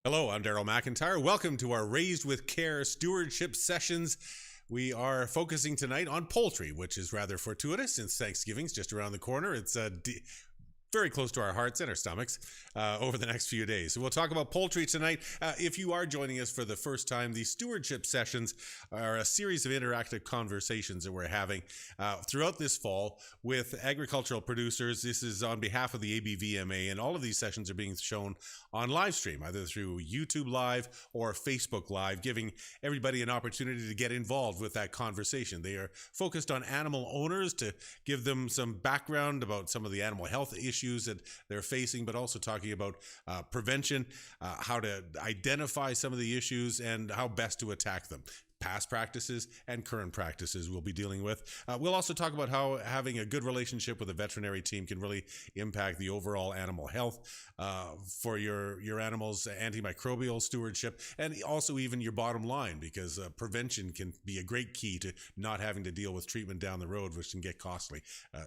Hello, I'm Daryl McIntyre. Welcome to our Raised with Care Stewardship Sessions. We are focusing tonight on poultry, which is rather fortuitous since Thanksgiving's just around the corner. It's very close to our hearts and our stomachs over the next few days. So we'll talk about poultry tonight. If you are joining us for the first time, the Stewardship Sessions are a series of interactive conversations that we're having throughout this fall with agricultural producers. This is on behalf of the ABVMA, and all of these sessions are being shown on live stream, either through YouTube Live or Facebook Live, giving everybody an opportunity to get involved with that conversation. They are focused on animal owners to give them some background about some of the animal health issues that they're facing, but also talking about prevention, how to identify some of the issues and how best to attack them. Past practices and current practices we'll be dealing with. We'll also talk about how having a good relationship with a veterinary team can really impact the overall animal health for your animals, antimicrobial stewardship, and also even your bottom line, because prevention can be a great key to not having to deal with treatment down the road, which can get costly,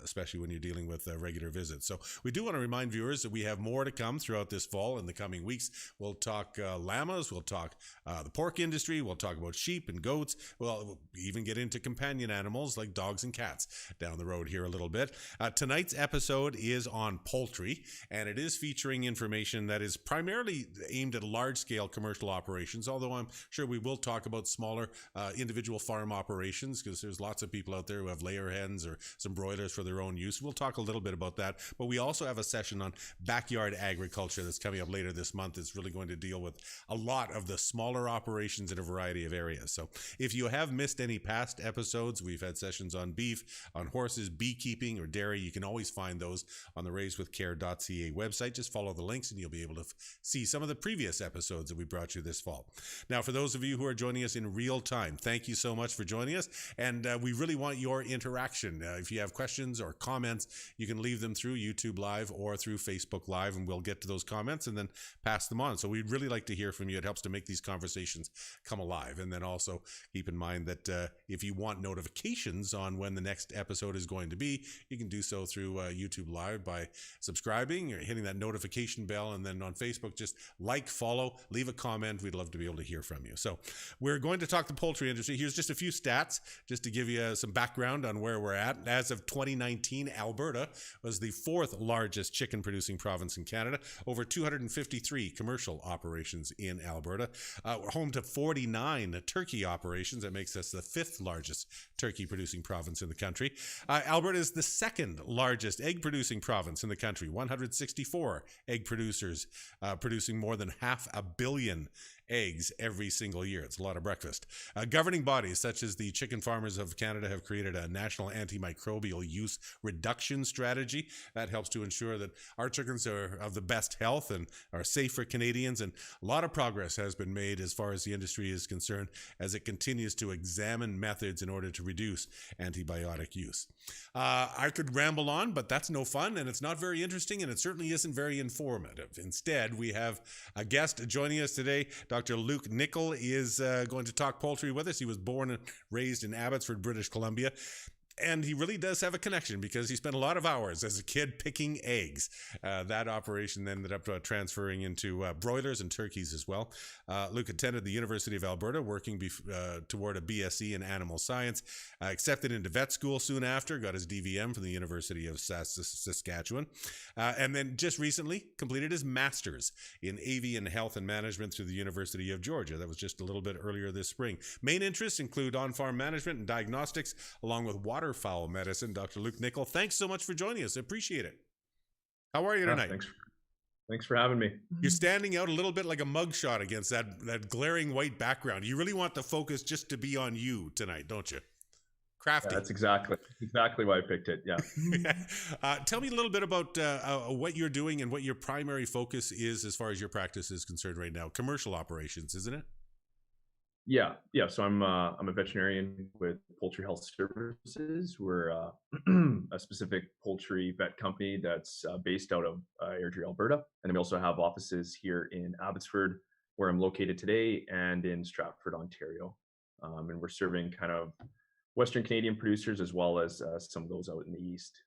especially when you're dealing with regular visits. So we do want to remind viewers that we have more to come throughout this fall in the coming weeks. We'll talk llamas, we'll talk the pork industry, we'll talk about sheep and goats. We'll even get into companion animals like dogs and cats down the road here a little bit. Tonight's episode is on poultry, and it is featuring information that is primarily aimed at large-scale commercial operations, although I'm sure we will talk about smaller individual farm operations, because there's lots of people out there who have layer hens or some broilers for their own use. We'll talk a little bit about that, but we also have a session on backyard agriculture that's coming up later this month. It's really going to deal with a lot of the smaller operations in a variety of areas. So if you have missed any past episodes, we've had sessions on beef, on horses, beekeeping, or dairy. You can always find those on the raisedwithcare.ca website. Just follow the links and you'll be able to see some of the previous episodes that we brought you this fall. Now, for those of you who are joining us in real time, thank you so much for joining us. And we really want your interaction. If you have questions or comments, you can leave them through YouTube Live or through Facebook Live, and we'll get to those comments and then pass them on. So we'd really like to hear from you. It helps to make these conversations come alive. And then also keep in mind that if you want notifications on when the next episode is going to be, you can do so through YouTube Live by subscribing or hitting that notification bell. And then on Facebook, just like, follow, leave a comment. We'd love to be able to hear from you. So we're going to talk the poultry industry. Here's just a few stats just to give you some background on where we're at. As of 2019, Alberta was the fourth largest chicken producing province in Canada, over 253 commercial operations in Alberta. We're home to 49 turkey operations. That makes us the fifth largest turkey producing province in the country. Alberta is the second largest egg producing province in the country, 164 egg producers producing more than 500 million eggs every single year. It's a lot of breakfast. Governing bodies such as the Chicken Farmers of Canada have created a national antimicrobial use reduction strategy that helps to ensure that our chickens are of the best health and are safe for Canadians. And a lot of progress has been made as far as the industry is concerned as it continues to examine methods in order to reduce antibiotic use. I could ramble on, but that's no fun, and it's not very interesting, and it certainly isn't very informative. Instead, we have a guest joining us today. Dr. Luke Nicol is going to talk poultry with us. He was born and raised in Abbotsford, British Columbia. And he really does have a connection because he spent a lot of hours as a kid picking eggs. That operation ended up transferring into broilers and turkeys as well. Luke attended the University of Alberta, working toward a BSc in animal science. Accepted into vet school soon after, got his DVM from the University of Saskatchewan. And then just recently completed his master's in avian health and management through the University of Georgia. That was just a little bit earlier this spring. Main interests include on-farm management and diagnostics, along with waterfowl medicine. Dr. Luke Nicol, thanks so much for joining us. I appreciate it. How are you tonight? Thanks for having me. You're standing out a little bit like a mugshot against that glaring white background. You really want the focus just to be on you tonight, don't you? Crafty. Yeah, that's exactly why I picked it. Yeah. Tell me a little bit about what you're doing and what your primary focus is as far as your practice is concerned right now. Commercial operations, isn't it? Yeah. So I'm a veterinarian with Poultry Health Services. We're a specific poultry vet company that's based out of Airdrie, Alberta, and then we also have offices here in Abbotsford, where I'm located today, and in Stratford, Ontario. And we're serving kind of Western Canadian producers as well as some of those out in the east.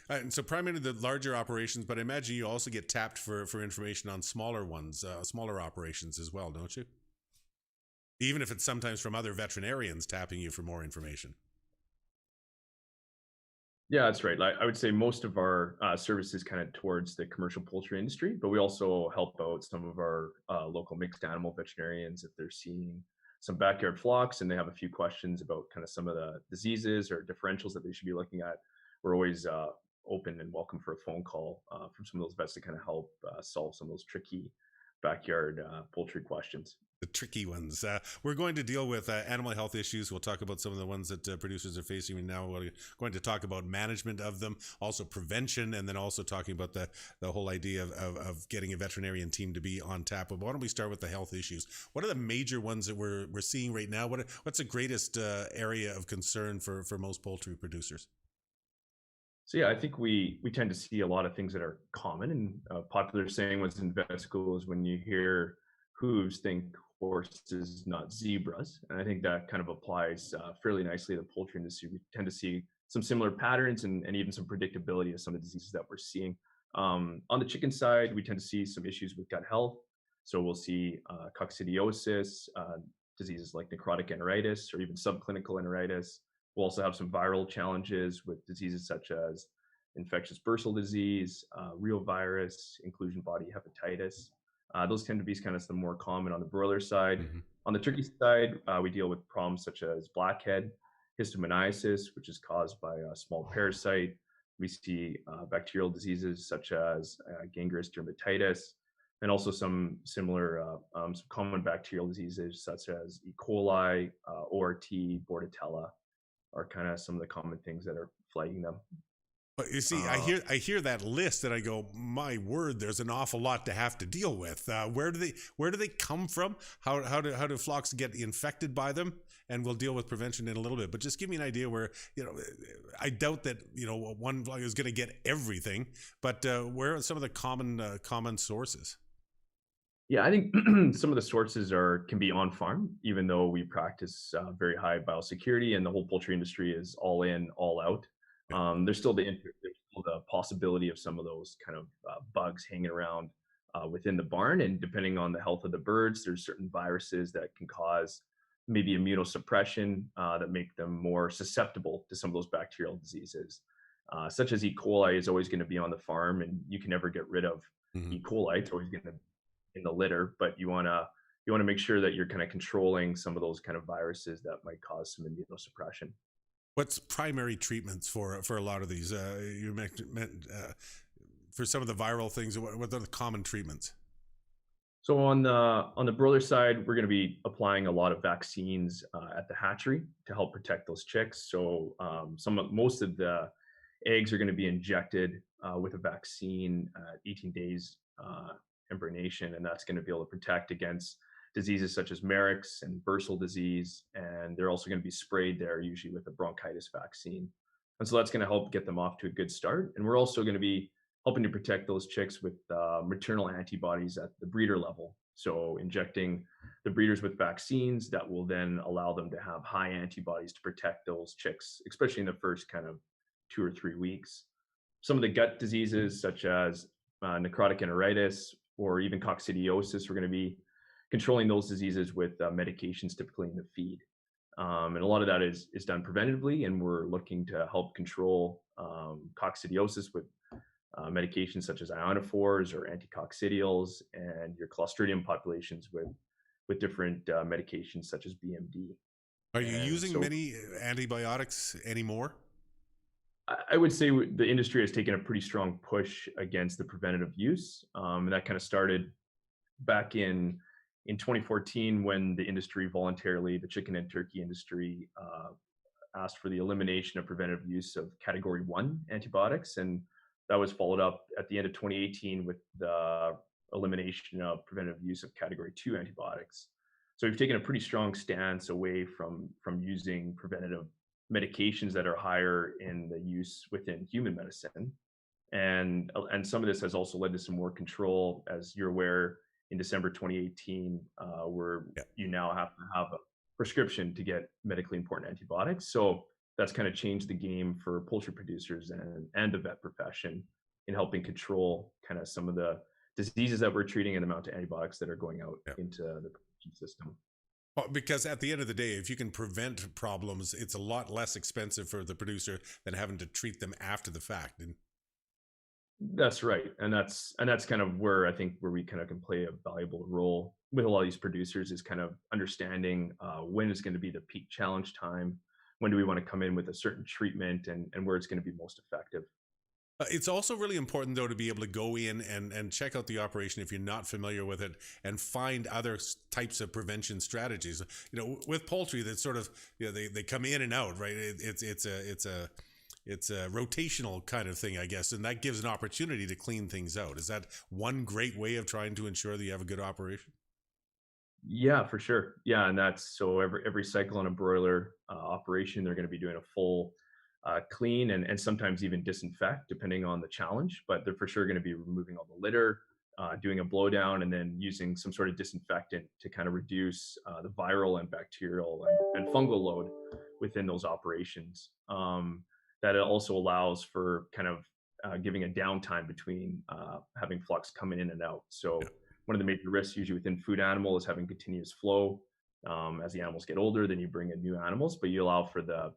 And so primarily the larger operations, but I imagine you also get tapped for information on smaller ones, smaller operations as well, don't you? Even if it's sometimes from other veterinarians tapping you for more information. Yeah, that's right. Like, I would say most of our services kind of towards the commercial poultry industry, but we also help out some of our local mixed animal veterinarians if they're seeing some backyard flocks and they have a few questions about kind of some of the diseases or differentials that they should be looking at. We're always open and welcome for a phone call from some of those vets to kind of help solve some of those tricky backyard poultry questions. The tricky ones. We're going to deal with animal health issues. We'll talk about some of the ones that producers are facing now. We're going to talk about management of them, also prevention, and then also talking about the whole idea of getting a veterinarian team to be on tap. But why don't we start with the health issues? What are the major ones that we're seeing right now? What's the greatest area of concern for most poultry producers? So yeah, I think we tend to see a lot of things that are common and popular saying was in vet schools when you hear hooves, think horses, not zebras, and I think that kind of applies fairly nicely to the poultry industry. We tend to see some similar patterns and even some predictability of some of the diseases that we're seeing. On the chicken side, we tend to see some issues with gut health. So we'll see coccidiosis, diseases like necrotic enteritis, or even subclinical enteritis. We'll also have some viral challenges with diseases such as infectious bursal disease, reovirus, inclusion body hepatitis. Those tend to be kind of some more common on the broiler side. Mm-hmm. On the turkey side, we deal with problems such as blackhead, histomoniasis, which is caused by a small parasite. We see bacterial diseases such as gangrenous dermatitis, and also some similar, some common bacterial diseases such as E. coli, ORT, Bordetella are kind of some of the common things that are flagging them. But you see, Uh, I hear that list and I go, my word, there's an awful lot to have to deal with. Where do they come from? How do flocks get infected by them? And we'll deal with prevention in a little bit. But just give me an idea where, I doubt that one flock is going to get everything. But where are some of the common sources? Yeah, I think some of the sources can be on farm, even though we practice very high biosecurity and the whole poultry industry is all in, all out. Yeah. There's still the possibility of some of those kind of bugs hanging around within the barn, and depending on the health of the birds, there's certain viruses that can cause maybe immunosuppression that make them more susceptible to some of those bacterial diseases, such as E. coli is always going to be on the farm, and you can never get rid of Mm-hmm. E. coli. It's always going to in the litter, but you want to make sure that you're kind of controlling some of those kind of viruses that might cause some immunosuppression. What's primary treatments for a lot of these? You meant for some of the viral things. What are the common treatments? So on the broiler side, we're going to be applying a lot of vaccines at the hatchery to help protect those chicks. So most of the eggs are going to be injected with a vaccine at 18 days embryonation, and that's going to be able to protect against diseases such as Marek's and bursal disease. And they're also going to be sprayed there, usually with a bronchitis vaccine. And so that's going to help get them off to a good start. And we're also going to be helping to protect those chicks with maternal antibodies at the breeder level. So injecting the breeders with vaccines that will then allow them to have high antibodies to protect those chicks, especially in the first kind of 2 or 3 weeks. Some of the gut diseases such as necrotic enteritis or even coccidiosis, we're going to be controlling those diseases with medications typically in the feed. And a lot of that is done preventatively, and we're looking to help control coccidiosis with medications such as ionophores or anticoccidials, and your Clostridium populations with different medications such as BMD. Are you And using so many antibiotics anymore? I would say the industry has taken a pretty strong push against the preventative use, and that kind of started back in 2014 when the industry voluntarily, the chicken and turkey industry, asked for the elimination of preventative use of Category 1 antibiotics, and that was followed up at the end of 2018 with the elimination of preventative use of Category 2 antibiotics. So we've taken a pretty strong stance away from using preventative medications that are higher in the use within human medicine. And some of this has also led to some more control. As you're aware, in December 2018, where Yeah. you now have to have a prescription to get medically important antibiotics. So that's kind of changed the game for poultry producers and the vet profession in helping control kind of some of the diseases that we're treating and the amount of antibiotics that are going out Yeah. into the production system. Well, because at the end of the day, if you can prevent problems, it's a lot less expensive for the producer than having to treat them after the fact. And That's right, and that's kind of where I think where we kind of can play a valuable role with a lot of these producers is kind of understanding when is going to be the peak challenge time, when do we want to come in with a certain treatment, and where it's going to be most effective. It's also really important, though, to be able to go in and check out the operation if you're not familiar with it and find other types of prevention strategies. You know, with poultry, that sort of, you know, they come in and out, right? It's a rotational kind of thing, I guess, and that gives an opportunity to clean things out. Is that one great way of trying to ensure that you have a good operation? Yeah, for sure. Yeah, and that's so every cycle on a broiler operation, they're going to be doing a full clean and sometimes even disinfect, depending on the challenge. But they're for sure going to be removing all the litter, doing a blowdown, and then using some sort of disinfectant to kind of reduce the viral and bacterial and fungal load within those operations. That it also allows for kind of giving a downtime between having flux coming in and out. So one of the major risks usually within food animal is having continuous flow. As the animals get older, then you bring in new animals, but you allow for the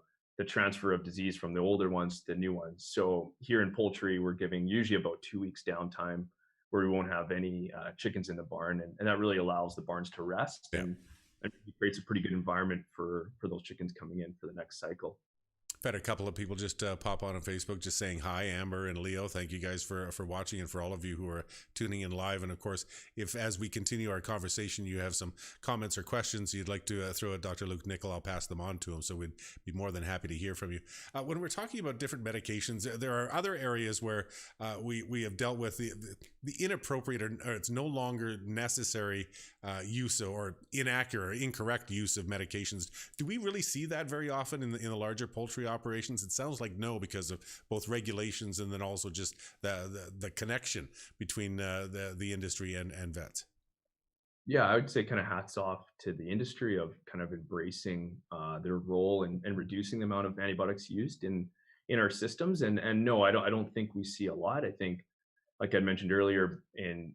transfer of disease from the older ones to the new ones. So here in poultry, we're giving usually about 2 weeks downtime where we won't have any chickens in the barn. And that really allows the barns to rest and it creates a pretty good environment for those chickens coming in for the next cycle. I've had a couple of people just pop on Facebook just saying hi, Amber and Leo. Thank you guys for watching, and for all of you who are tuning in live. And of course, if as we continue our conversation, you have some comments or questions you'd like to throw at Dr. Luke Nickel, I'll pass them on to him. So we'd be more than happy to hear from you. When we're talking about different medications, there are other areas where we have dealt with the inappropriate or it's no longer necessary use or inaccurate or incorrect use of medications. Do we really see that very often in the larger poultry operations? It sounds like no, because of both regulations and then also just the connection between the industry and vets. Yeah, I would say kind of hats off to the industry of kind of embracing their role and reducing the amount of antibiotics used in our systems. And no, I don't think we see a lot. I think, like I mentioned earlier,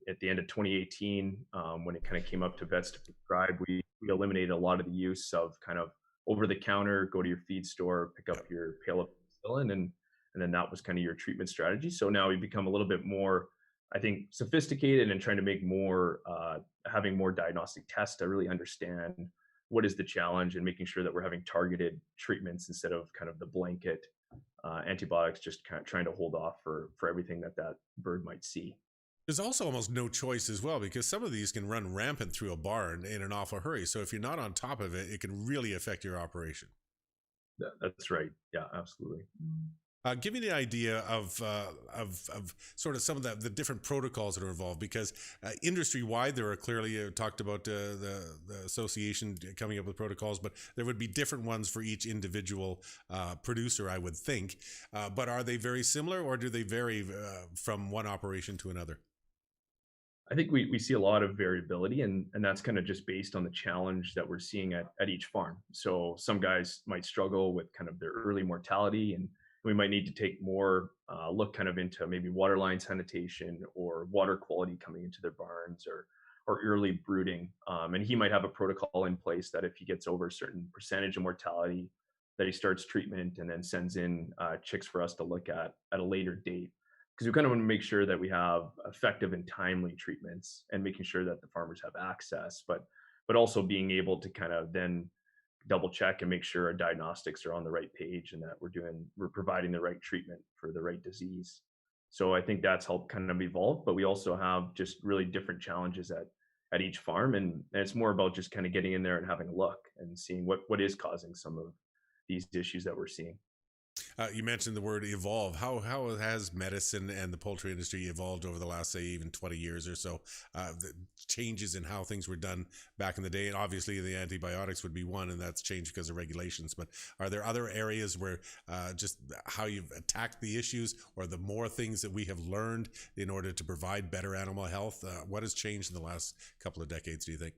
at the end of 2018, when it kind of came up to vets to prescribe, we eliminated a lot of the use of kind of over the counter, go to your feed store, pick up your pail of penicillin, and then that was kind of your treatment strategy. So now we've become a little bit more, I think, sophisticated and trying to make more, having more diagnostic tests to really understand what is the challenge and making sure that we're having targeted treatments instead of kind of the blanket antibiotics, just kind of trying to hold off for everything that bird might see. There's also almost no choice as well, because some of these can run rampant through a barn in an awful hurry. So if you're not on top of it, it can really affect your operation. That's right. Yeah, absolutely. Give me the idea of sort of some of the different protocols that are involved, because industry-wide there are clearly talked about the association coming up with protocols, but there would be different ones for each individual producer, I would think. But are they very similar, or do they vary from one operation to another? I think we see a lot of variability, and that's kind of just based on the challenge that we're seeing at each farm. So some guys might struggle with kind of their early mortality, and we might need to take more look kind of into maybe waterline sanitation or water quality coming into their barns, or early brooding. And he might have a protocol in place that if he gets over a certain percentage of mortality, that he starts treatment and then sends in chicks for us to look at a later date. Because we kind of want to make sure that we have effective and timely treatments and making sure that the farmers have access, but also being able to kind of then double check and make sure our diagnostics are on the right page and that we're providing the right treatment for the right disease. So I think that's helped kind of evolve, but we also have just really different challenges at each farm. And it's more about just kind of getting in there and having a look and seeing what is causing some of these issues that we're seeing. You mentioned the word evolve. How has medicine and the poultry industry evolved over the last, say, even 20 years or so? The changes in how things were done back in the day, and obviously the antibiotics would be one, and that's changed because of regulations. But are there other areas where just how you've attacked the issues, or the more things that we have learned in order to provide better animal health? What has changed in the last couple of decades, do you think?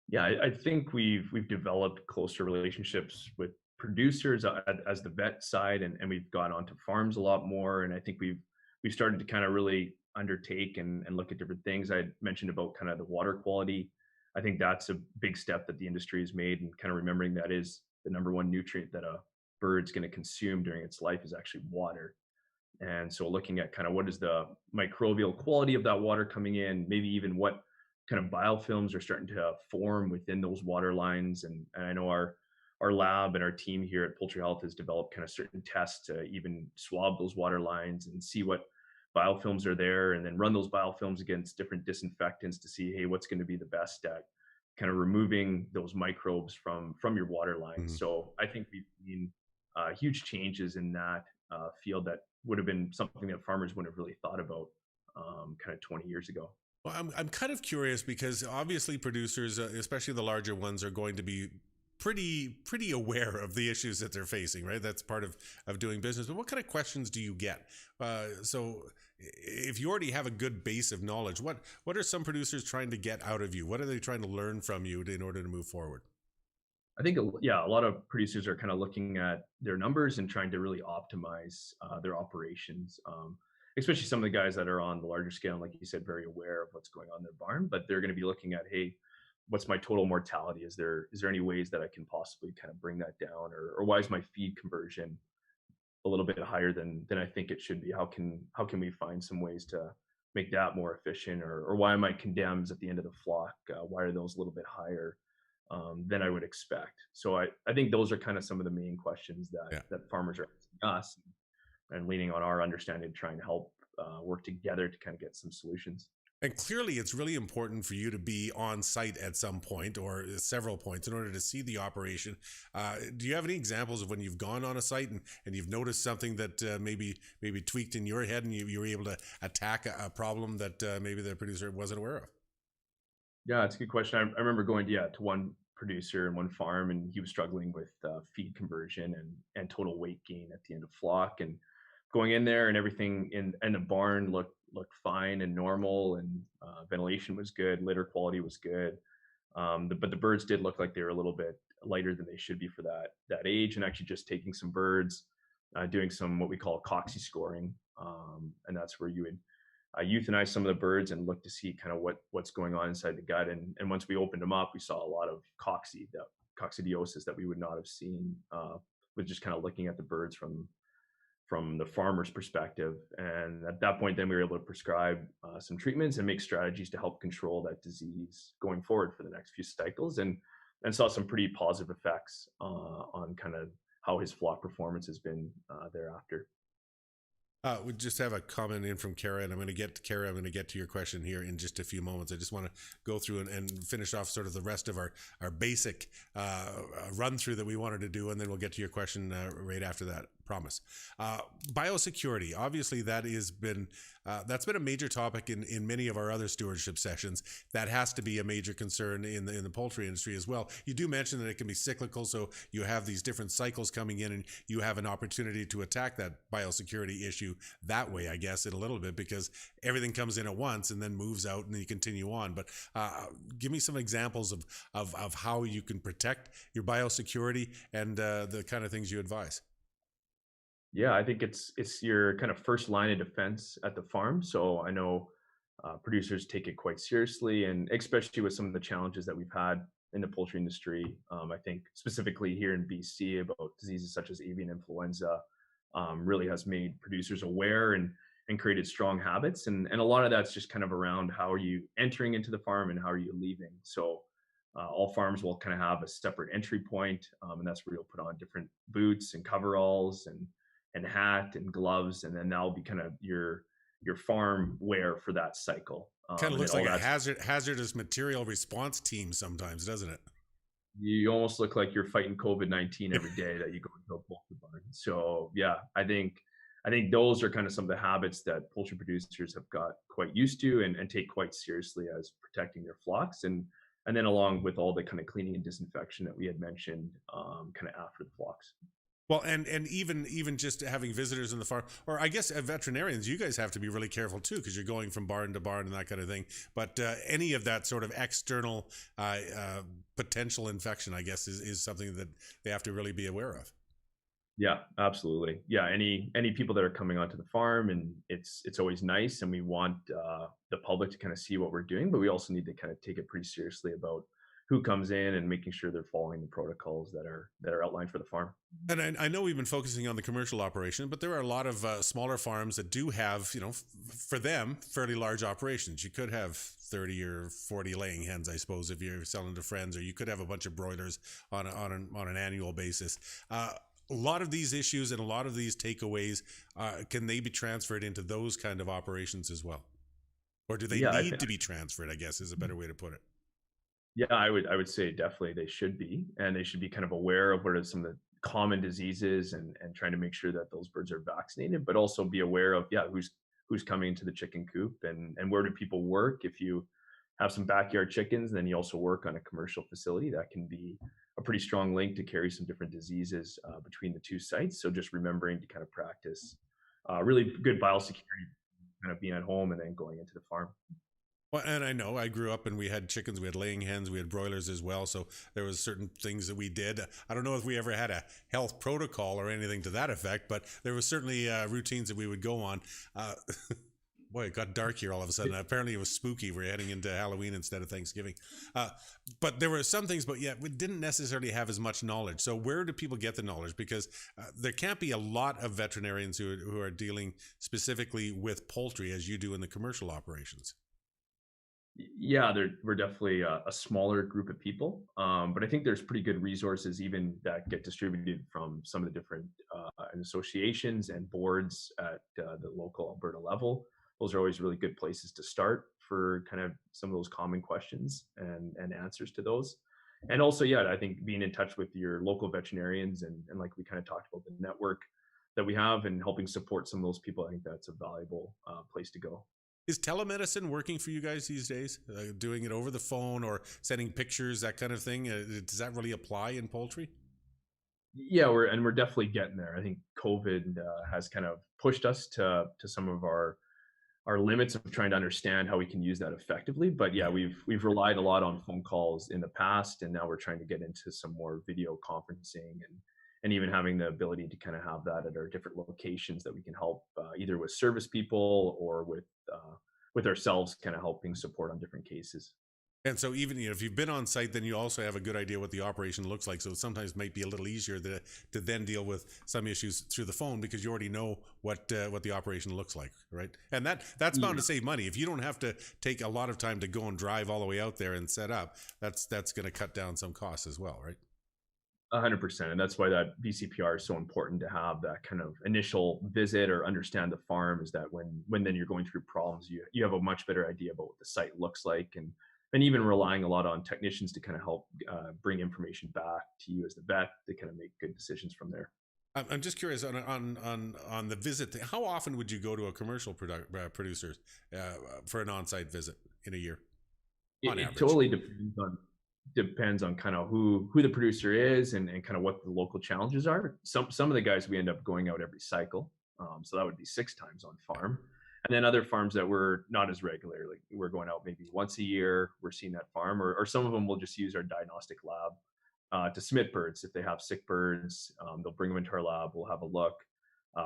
Yeah, I think we've developed closer relationships with producers as the vet side, and we've gone onto farms a lot more. And I think we've started to kind of really undertake and look at different things. I mentioned about kind of the water quality. I think that's a big step that the industry has made, and kind of remembering that is the number one nutrient that a bird's going to consume during its life is actually water. And so looking at kind of what is the microbial quality of that water coming in, maybe even what kind of biofilms are starting to form within those water lines. And I know our lab and our team here at Poultry Health has developed kind of certain tests to even swab those water lines and see what biofilms are there, and then run those biofilms against different disinfectants to see, hey, what's going to be the best at kind of removing those microbes from your water lines. Mhm. So I think we've seen huge changes in that field that would have been something that farmers wouldn't have really thought about kind of 20 years ago. Well, I'm kind of curious because obviously producers, especially the larger ones, are going to be pretty aware of the issues that they're facing, right? That's part of doing business. But what kind of questions do you get? So if you already have a good base of knowledge, what are some producers trying to get out of you? What are they trying to learn from you in order to move forward? I think, yeah, a lot of producers are kind of looking at their numbers and trying to really optimize their operations. Especially some of the guys that are on the larger scale, and like you said, very aware of what's going on in their barn, but they're going to be looking at, hey, what's my total mortality? Is there any ways that I can possibly kind of bring that down, or why is my feed conversion a little bit higher than I think it should be? How can we find some ways to make that more efficient, or why are my condemns at the end of the flock? Why are those a little bit higher than I would expect? So I think those are kind of some of the main questions Yeah. that farmers are asking us, and leaning on our understanding to try and help work together to kind of get some solutions. And clearly, it's really important for you to be on site at some point or several points in order to see the operation. Do you have any examples of when you've gone on a site and you've noticed something that maybe tweaked in your head and you were able to attack a problem that maybe the producer wasn't aware of? Yeah, it's a good question. I remember going to one producer and one farm, and he was struggling with feed conversion and total weight gain at the end of flock. And going in there, and everything in the barn looked fine and normal, and ventilation was good, litter quality was good. But the birds did look like they were a little bit lighter than they should be for that age. And actually, just taking some birds, doing some what we call coxy scoring, and that's where you would euthanize some of the birds and look to see kind of what's going on inside the gut. And once we opened them up, we saw a lot of coccidiosis that we would not have seen with just kind of looking at the birds from the farmer's perspective. And at that point, then we were able to prescribe some treatments and make strategies to help control that disease going forward for the next few cycles, and saw some pretty positive effects on kind of how his flock performance has been thereafter. We just have a comment in from Kara, and I'm going to get to Kara. I'm going to get to your question here in just a few moments. I just want to go through and finish off sort of the rest of our basic run through that we wanted to do, and then we'll get to your question right after that. Promise. Biosecurity. Obviously, that's been a major topic in many of our other stewardship sessions. That has to be a major concern in the poultry industry as well. You do mention that it can be cyclical, so you have these different cycles coming in, and you have an opportunity to attack that biosecurity issue that way, I guess, in a little bit, because everything comes in at once and then moves out, and then you continue on. But give me some examples of how you can protect your biosecurity and the kind of things you advise. Yeah, I think it's your kind of first line of defense at the farm. So I know producers take it quite seriously, and especially with some of the challenges that we've had in the poultry industry. I think specifically here in BC about diseases such as avian influenza really has made producers aware and created strong habits. And a lot of that's just kind of around how are you entering into the farm and how are you leaving. So all farms will kind of have a separate entry point, and that's where you'll put on different boots and coveralls and hat and gloves, and then that'll be kind of your farm wear for that cycle. Kind of looks like a hazardous material response team sometimes, doesn't it? You almost look like you're fighting COVID-19 every day that you go into a poultry barn. So yeah, I think those are kind of some of the habits that poultry producers have got quite used to and take quite seriously as protecting their flocks, and then along with all the kind of cleaning and disinfection that we had mentioned kind of after the flocks. Well, and even just having visitors in the farm, or I guess veterinarians, you guys have to be really careful too, because you're going from barn to barn and that kind of thing. But any of that sort of external potential infection, I guess, is something that they have to really be aware of. Yeah, absolutely. Yeah, any people that are coming onto the farm, and it's always nice, and we want the public to kind of see what we're doing, but we also need to kind of take it pretty seriously about who comes in and making sure they're following the protocols that are outlined for the farm. And I know we've been focusing on the commercial operation, but there are a lot of smaller farms that do have, for them, fairly large operations. You could have 30 or 40 laying hens, I suppose, if you're selling to friends, or you could have a bunch of broilers on an annual basis. A lot of these issues and a lot of these takeaways, can they be transferred into those kind of operations as well? Or do they need to be transferred, I guess, is a better way to put it. Yeah, I would say definitely they should be, and they should be kind of aware of what are some of the common diseases, and trying to make sure that those birds are vaccinated, but also be aware of who's coming into the chicken coop, and where do people work. If you have some backyard chickens, and then you also work on a commercial facility, that can be a pretty strong link to carry some different diseases between the two sites. So just remembering to kind of practice really good biosecurity, kind of being at home and then going into the farm. Well, and I know I grew up and we had chickens, we had laying hens, we had broilers as well. So there was certain things that we did. I don't know if we ever had a health protocol or anything to that effect, but there was certainly routines that we would go on. Boy, it got dark here all of a sudden. Apparently it was spooky. We're heading into Halloween instead of Thanksgiving. But there were some things, but yeah, we didn't necessarily have as much knowledge. So where do people get the knowledge? Because there can't be a lot of veterinarians who are dealing specifically with poultry as you do in the commercial operations. Yeah, we're definitely a smaller group of people, but I think there's pretty good resources even that get distributed from some of the different associations and boards at the local Alberta level. Those are always really good places to start for kind of some of those common questions and answers to those. And also, yeah, I think being in touch with your local veterinarians, and like we kind of talked about, the network that we have and helping support some of those people, I think that's a valuable place to go. Is telemedicine working for you guys these days? Doing it over the phone or sending pictures, that kind of thing? Does that really apply in poultry? Yeah, we're definitely getting there. I think COVID has kind of pushed us to some of our limits of trying to understand how we can use that effectively. But yeah, we've relied a lot on phone calls in the past, and now we're trying to get into some more video conferencing, and even having the ability to kind of have that at our different locations that we can help either with service people or with ourselves, kind of helping support on different cases. And so even if you've been on site, then you also have a good idea what the operation looks like. So sometimes it might be a little easier to then deal with some issues through the phone, because you already know what the operation looks like, right? And that's bound to save money. If you don't have to take a lot of time to go and drive all the way out there and set up, that's going to cut down some costs as well, right? 100%. And that's why that VCPR is so important, to have that kind of initial visit or understand the farm, is that when then you're going through problems, you have a much better idea about what the site looks like, and even relying a lot on technicians to kind of help bring information back to you as the vet to kind of make good decisions from there. I'm just curious on the visit. How often would you go to a commercial producer for an on-site visit in a year? It totally depends on kind of who the producer is, and kind of what the local challenges are. Some of the guys, we end up going out every cycle, so that would be 6 times on farm. And then other farms that we're not as regular, like we're going out maybe once a year, we're seeing that farm, or some of them will just use our diagnostic lab to submit birds. If they have sick birds, they'll bring them into our lab, we'll have a look,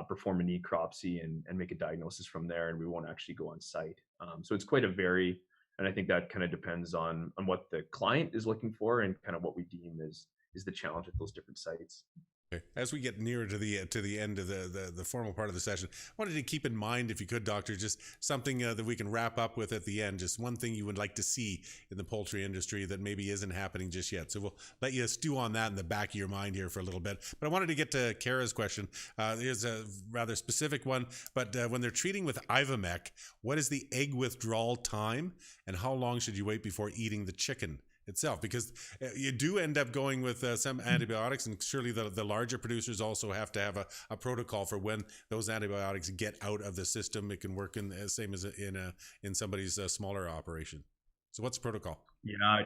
perform a necropsy, and make a diagnosis from there, and we won't actually go on site. So it's quite a vary. And I think that kind of depends on what the client is looking for, and kind of what we deem is the challenge at those different sites. Okay. As we get nearer to the end of the formal part of the session, I wanted to keep in mind, if you could, Doctor, just something that we can wrap up with at the end. Just one thing you would like to see in the poultry industry that maybe isn't happening just yet. So we'll let you stew on that in the back of your mind here for a little bit. But I wanted to get to Kara's question. Here's a rather specific one. But when they're treating with Ivomec, what is the egg withdrawal time, and how long should you wait before eating the chicken itself? Because you do end up going with some antibiotics, and surely the larger producers also have to have a protocol for when those antibiotics get out of the system. It can work in the same as in somebody's smaller operation. So what's the protocol? Yeah,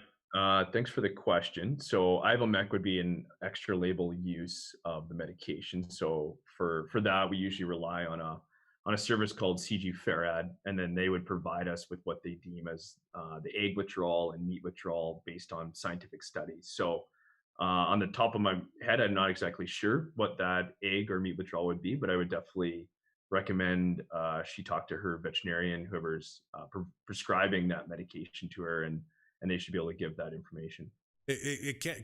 Thanks for the question. So Ivomec would be an extra label use of the medication. So for that, we usually rely on a service called CG Ferrad, and then they would provide us with what they deem as the egg withdrawal and meat withdrawal based on scientific studies. So on the top of my head, I'm not exactly sure what that egg or meat withdrawal would be, but I would definitely recommend she talk to her veterinarian, whoever's prescribing that medication to her, and they should be able to give that information.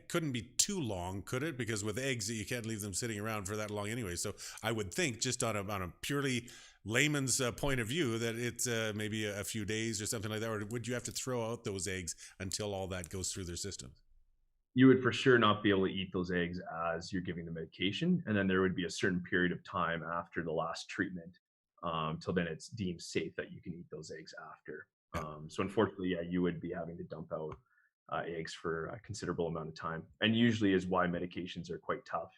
Couldn't be too long, could it? Because with eggs, you can't leave them sitting around for that long anyway. So I would think, just on a purely layman's point of view, that it's maybe a few days or something like that. Or would you have to throw out those eggs until all that goes through their system? You would for sure not be able to eat those eggs as you're giving the medication, and then there would be a certain period of time after the last treatment, till then it's deemed safe that you can eat those eggs after. Yeah. So unfortunately, yeah, you would be having to dump out eggs for a considerable amount of time, and usually is why medications are quite tough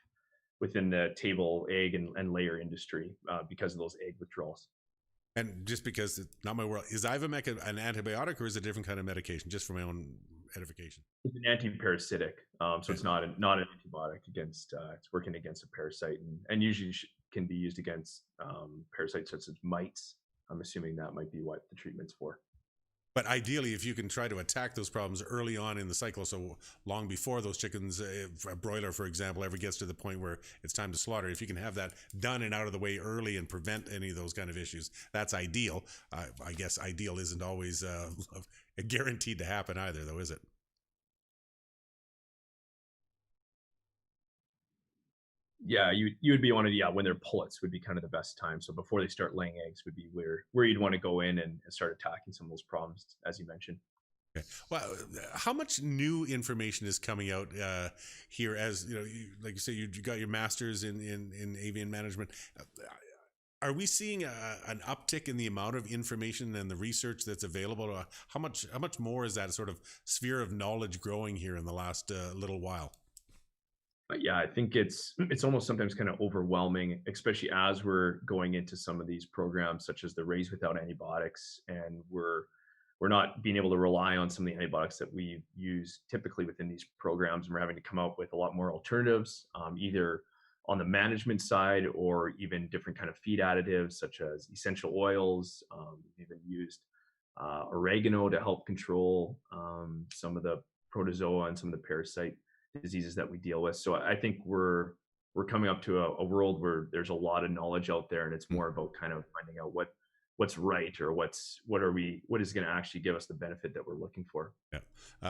within the table egg and layer industry because of those egg withdrawals. And just because it's not my world, is Ivomec an antibiotic or is it a different kind of medication? Just for my own edification. It's an anti-parasitic, so it's not an antibiotic against. It's working against a parasite, and usually can be used against parasites such as mites. I'm assuming that might be what the treatment's for. But ideally, if you can try to attack those problems early on in the cycle, so long before those chickens, a broiler, for example, ever gets to the point where it's time to slaughter, if you can have that done and out of the way early and prevent any of those kind of issues, that's ideal. I guess ideal isn't always guaranteed to happen either, though, is it? Yeah, you would be one of when they're pullets would be kind of the best time. So before they start laying eggs would be where you'd want to go in and start attacking some of those problems, as you mentioned. Okay. Well, how much new information is coming out here? As you know, like you say, you got your master's in avian management. Are we seeing an uptick in the amount of information and the research that's available? How much more is that sort of sphere of knowledge growing here in the last little while? Yeah, I think it's almost sometimes kind of overwhelming, especially as we're going into some of these programs such as the Raised Without Antibiotics, and we're not being able to rely on some of the antibiotics that we use typically within these programs, and we're having to come up with a lot more alternatives, either on the management side or even different kind of feed additives such as essential oils. We've even used oregano to help control some of the protozoa and some of the parasite diseases that we deal with. So I think we're coming up to a world where there's a lot of knowledge out there, and it's more about kind of finding out what's right, or what is going to actually give us the benefit that we're looking for. Yeah.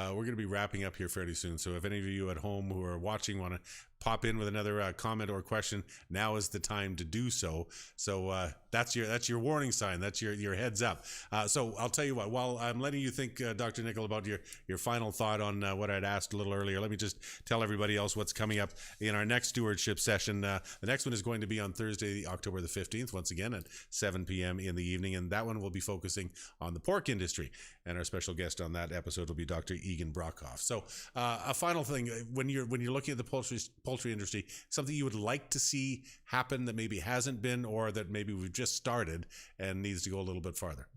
We're going to be wrapping up here fairly soon. So if any of you at home who are watching want to pop in with another comment or question, now is the time to do so. So that's your warning sign. That's your heads up. So I'll tell you what, while I'm letting you think, Dr. Nickel, about your final thought on what I'd asked a little earlier, let me just tell everybody else what's coming up in our next stewardship session. The next one is going to be on Thursday, October the 15th, once again at 7 p.m. in the evening. And that one will be focusing on the pork industry. And our special guest on that episode will be Dr. Egan Brockhoff. So a final thing, when you're looking at the poultry industry, something you would like to see happen that maybe hasn't been, or that maybe we've just started and needs to go a little bit farther?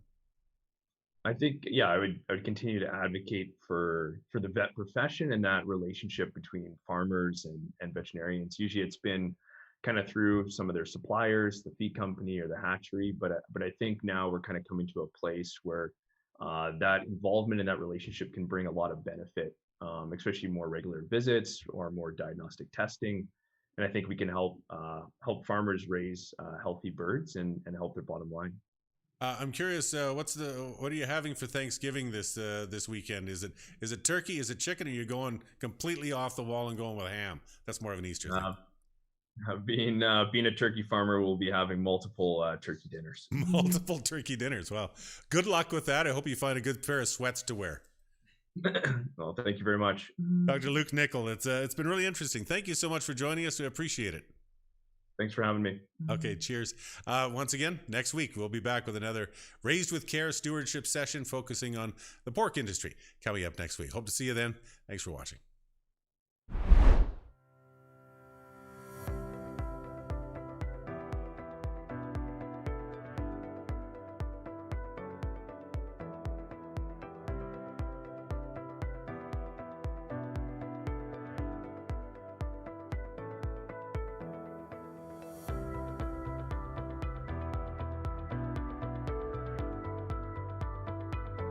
I think, I would continue to advocate for the vet profession and that relationship between farmers and veterinarians. Usually it's been kind of through some of their suppliers, the feed company or the hatchery, but I think now we're kind of coming to a place where that involvement in that relationship can bring a lot of benefit, especially more regular visits or more diagnostic testing. And I think we can help farmers raise healthy birds and help their bottom line. I'm curious, what are you having for Thanksgiving this weekend? Is it turkey? Is it chicken? Or are you going completely off the wall and going with ham? That's more of an Easter thing. Being a turkey farmer, we'll be having multiple turkey dinners. Multiple turkey dinners. Well, good luck with that. I hope you find a good pair of sweats to wear. Well, thank you very much, Dr. Luke Nickel. It's been really interesting. Thank you so much for joining us. We appreciate it. Thanks for having me. Okay, cheers. Once again, next week, we'll be back with another Raised with Care stewardship session focusing on the pork industry coming up next week. Hope to see you then. Thanks for watching.